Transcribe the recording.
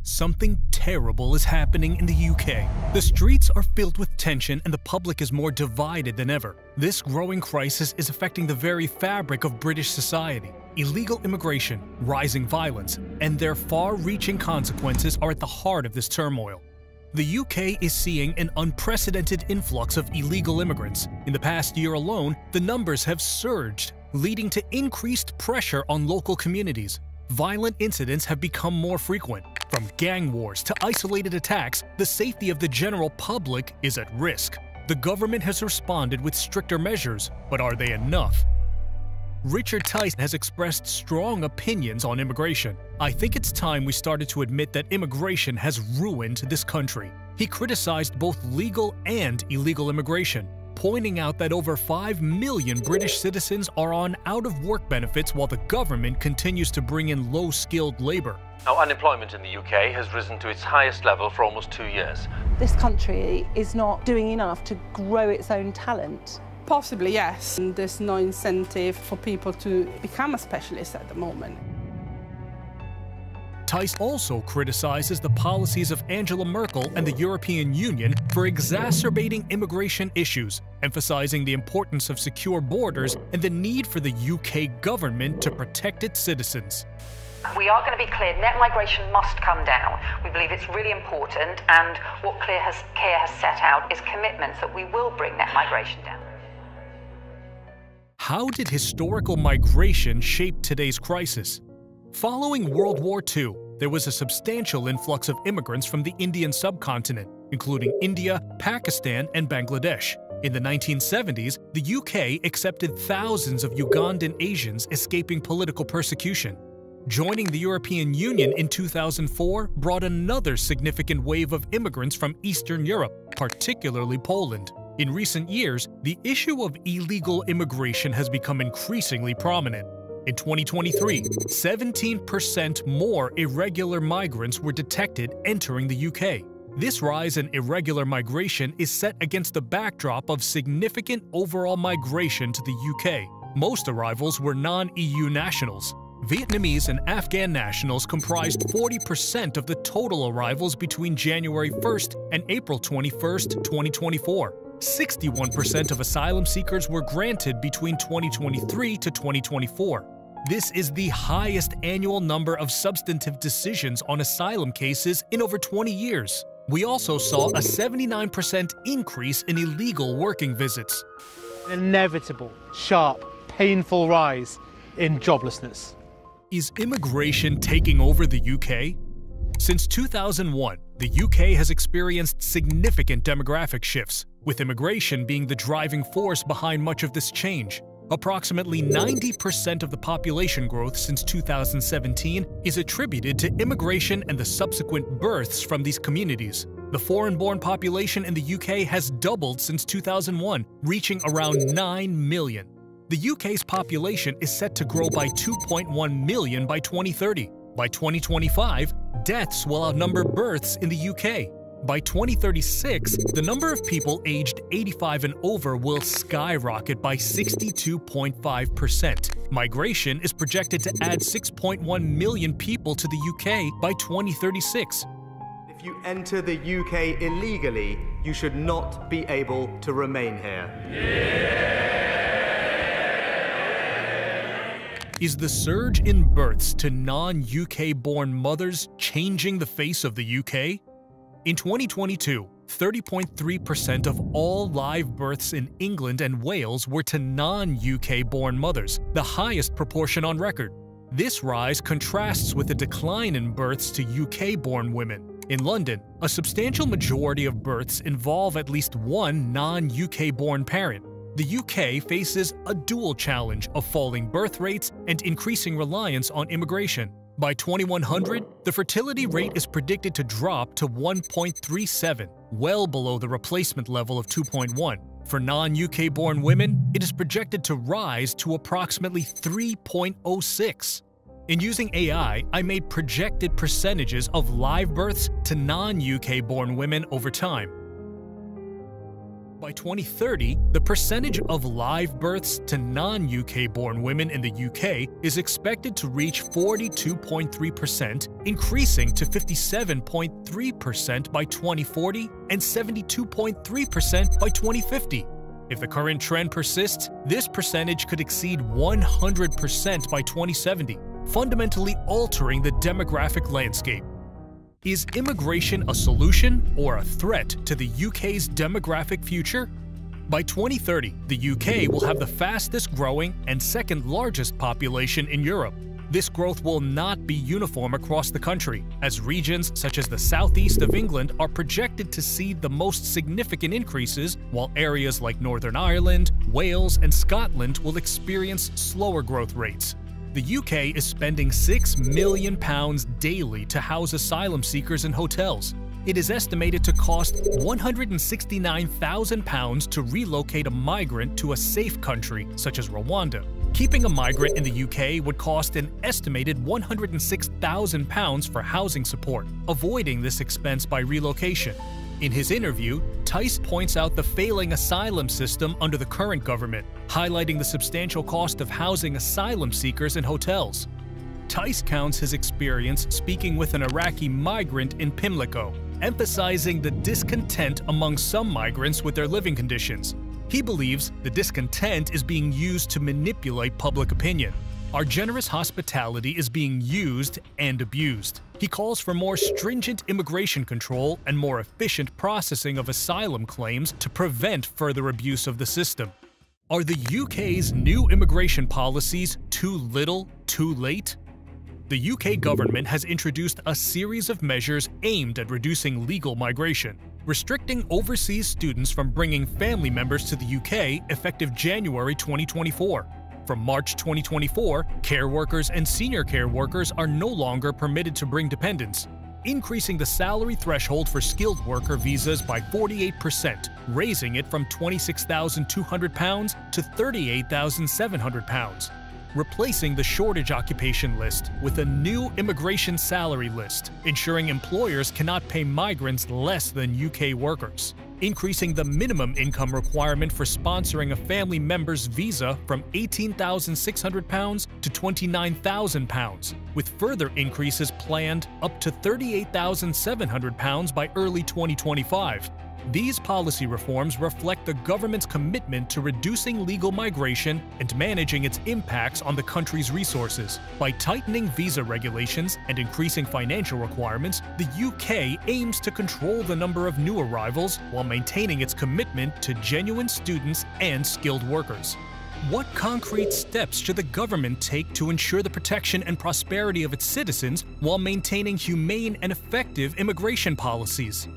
Something terrible is happening in the UK. The streets are filled with tension and the public is more divided than ever. This growing crisis is affecting the very fabric of British society. Illegal immigration, rising violence, and their far-reaching consequences are at the heart of this turmoil. The UK is seeing an unprecedented influx of illegal immigrants. In the past year alone, the numbers have surged, leading to increased pressure on local communities. Violent incidents have become more frequent. From gang wars to isolated attacks, the safety of the general public is at risk. The government has responded with stricter measures, but are they enough? Richard Tice has expressed strong opinions on immigration. I think it's time we started to admit that immigration has ruined this country. He criticized both legal and illegal immigration, pointing out that over 5 million British citizens are on out-of-work benefits while the government continues to bring in low-skilled labor. Now, unemployment in the UK has risen to its highest level for almost 2 years. This country is not doing enough to grow its own talent. Possibly, yes. And there's no incentive for people to become a specialist at the moment. Tice also criticizes the policies of Angela Merkel and the European Union for exacerbating immigration issues, emphasizing the importance of secure borders and the need for the UK government to protect its citizens. We are going to be clear, net migration must come down. We believe it's really important, and what Keir has set out is commitments that we will bring net migration down. How did historical migration shape today's crisis? Following World War II, there was a substantial influx of immigrants from the Indian subcontinent, including India, Pakistan, and Bangladesh. In the 1970s, the UK accepted thousands of Ugandan Asians escaping political persecution. Joining the European Union in 2004 brought another significant wave of immigrants from Eastern Europe, particularly Poland. In recent years, the issue of illegal immigration has become increasingly prominent. In 2023, 17% more irregular migrants were detected entering the UK. This rise in irregular migration is set against the backdrop of significant overall migration to the UK. Most arrivals were non-EU nationals. Vietnamese and Afghan nationals comprised 40% of the total arrivals between January 1st and April 21st, 2024. 61% of asylum seekers were granted between 2023 to 2024. This is the highest annual number of substantive decisions on asylum cases in over 20 years. We also saw a 79% increase in illegal working visits. An inevitable, sharp, painful rise in joblessness. Is immigration taking over the UK? Since 2001, the UK has experienced significant demographic shifts, with immigration being the driving force behind much of this change. Approximately 90% of the population growth since 2017 is attributed to immigration and the subsequent births from these communities. The foreign-born population in the UK has doubled since 2001, reaching around 9 million. The UK's population is set to grow by 2.1 million by 2030. By 2025, deaths will outnumber births in the UK. By 2036, the number of people aged 85 and over will skyrocket by 62.5%. Migration is projected to add 6.1 million people to the UK by 2036. If you enter the UK illegally, you should not be able to remain here. Is the surge in births to non-UK-born mothers changing the face of the UK? In 2022, 30.3% of all live births in England and Wales were to non-UK-born mothers, the highest proportion on record. This rise contrasts with a decline in births to UK-born women. In London, a substantial majority of births involve at least one non-UK-born parent. The UK faces a dual challenge of falling birth rates and increasing reliance on immigration. By 2100, the fertility rate is predicted to drop to 1.37, well below the replacement level of 2.1. For non-UK-born women, it is projected to rise to approximately 3.06. In using AI, I made projected percentages of live births to non-UK-born women over time. By 2030, the percentage of live births to non-UK born women in the UK is expected to reach 42.3%, increasing to 57.3% by 2040 and 72.3% by 2050. If the current trend persists, this percentage could exceed 100% by 2070, fundamentally altering the demographic landscape. Is immigration a solution or a threat to the UK's demographic future? By 2030, the UK will have the fastest growing and second largest population in Europe. This growth will not be uniform across the country, as regions such as the southeast of England are projected to see the most significant increases, while areas like Northern Ireland, Wales, and Scotland will experience slower growth rates. The UK is spending £6 million daily to house asylum seekers in hotels. It is estimated to cost £169,000 to relocate a migrant to a safe country, such as Rwanda. Keeping a migrant in the UK would cost an estimated £106,000 for housing support, avoiding this expense by relocation. In his interview, Tice points out the failing asylum system under the current government, highlighting the substantial cost of housing asylum seekers in hotels. Tice counts his experience speaking with an Iraqi migrant in Pimlico, emphasizing the discontent among some migrants with their living conditions. He believes the discontent is being used to manipulate public opinion. Our generous hospitality is being used and abused. He calls for more stringent immigration control and more efficient processing of asylum claims to prevent further abuse of the system. Are the UK's new immigration policies too little, too late? The UK government has introduced a series of measures aimed at reducing legal migration, restricting overseas students from bringing family members to the UK effective January 2024. From March 2024, care workers and senior care workers are no longer permitted to bring dependents, increasing the salary threshold for skilled worker visas by 48%, raising it from £26,200 to £38,700, replacing the shortage occupation list with a new immigration salary list, ensuring employers cannot pay migrants less than UK workers, increasing the minimum income requirement for sponsoring a family member's visa from £18,600 to £29,000, with further increases planned up to £38,700 by early 2025. These policy reforms reflect the government's commitment to reducing legal migration and managing its impacts on the country's resources. By tightening visa regulations and increasing financial requirements, the UK aims to control the number of new arrivals while maintaining its commitment to genuine students and skilled workers. What concrete steps should the government take to ensure the protection and prosperity of its citizens while maintaining humane and effective immigration policies?